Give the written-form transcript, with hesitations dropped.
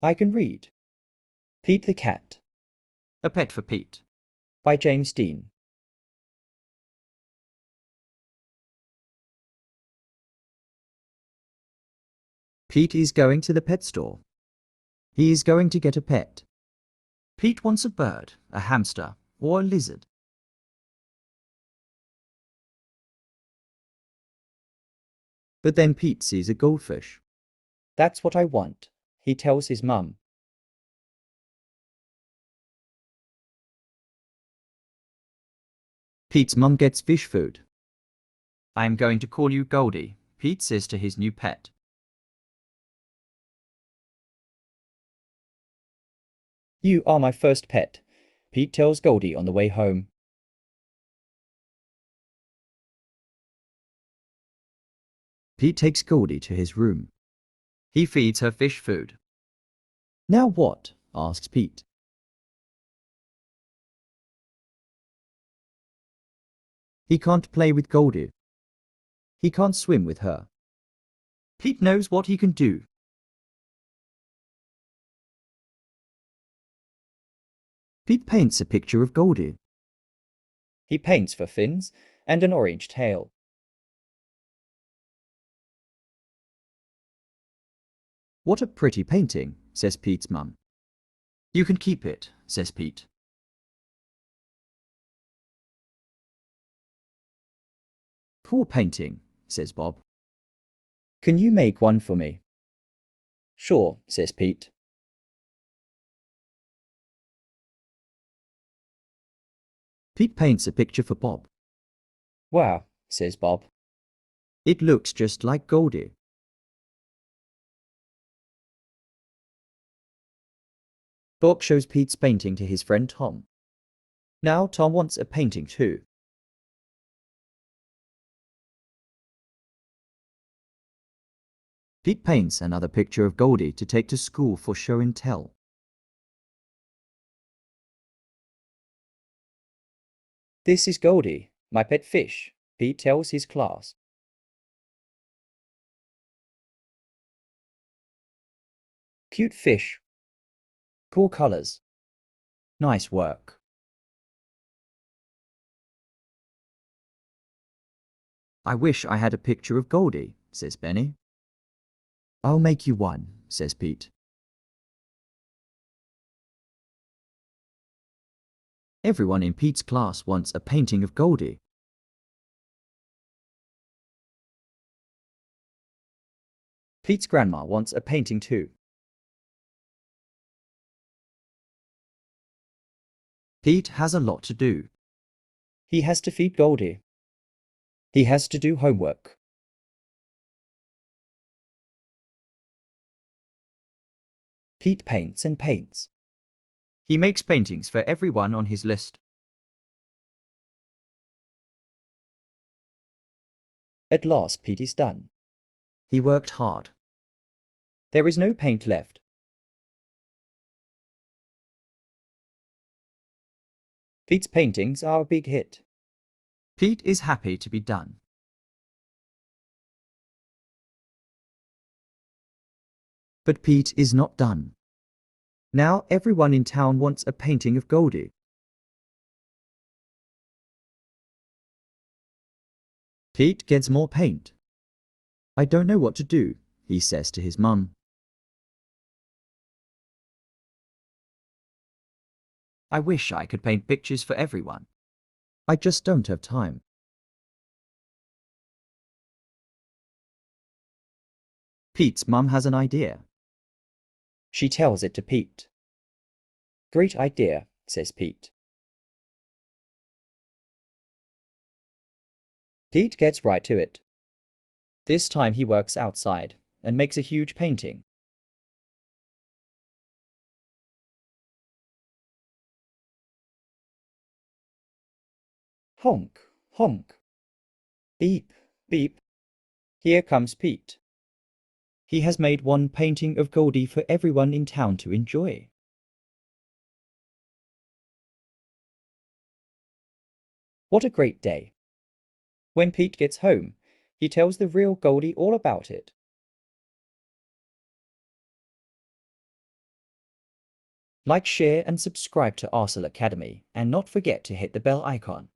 I can read. Pete the Cat, A Pet for Pete. by James Dean. Pete is going to the pet store. He is going to get a pet. Pete wants a bird, a hamster, or a lizard. But then Pete sees a goldfish. That's what I want, he tells his mum. Pete's mum gets fish food. I am going to call you Goldie, Pete says to his new pet. You are my first pet, Pete tells Goldie on the way home. Pete takes Goldie to his room. He feeds her fish food. Now what? Asks Pete. He can't play with Goldie. He can't swim with her. Pete knows what he can do. Pete paints a picture of Goldie. He paints for fins and an orange tail. What a pretty painting, says Pete's mum. You can keep it, says Pete. Poor painting, says Bob. Can you make one for me? Sure, says Pete. Pete paints a picture for Bob. Wow, says Bob. It looks just like Goldie. Bob shows Pete's painting to his friend Tom. Now Tom wants a painting too. Pete paints another picture of Goldie to take to school for show and tell. This is Goldie, my pet fish, Pete tells his class. Cute fish. Cool colors. Nice work. I wish I had a picture of Goldie, says Benny. I'll make you one, says Pete. Everyone in Pete's class wants a painting of Goldie. Pete's grandma wants a painting too. Pete has a lot to do. He has to feed Goldie. He has to do homework. Pete paints and paints. He makes paintings for everyone on his list. At last Pete is done. He worked hard. There is no paint left. Pete's paintings are a big hit. Pete is happy to be done. But Pete is not done. Now everyone in town wants a painting of Goldie. Pete gets more paint. I don't know what to do, he says to his mum. I wish I could paint pictures for everyone. I just don't have time. Pete's mum has an idea. She tells it to Pete. Great idea, says Pete. Pete gets right to it. This time he works outside and makes a huge painting. Honk, honk. Beep, beep. Here comes Pete. He has made one painting of Goldie for everyone in town to enjoy. What a great day. When Pete gets home, he tells the real Goldie all about it. Like, share and subscribe to Arcel Academy, and not forget to hit the bell icon.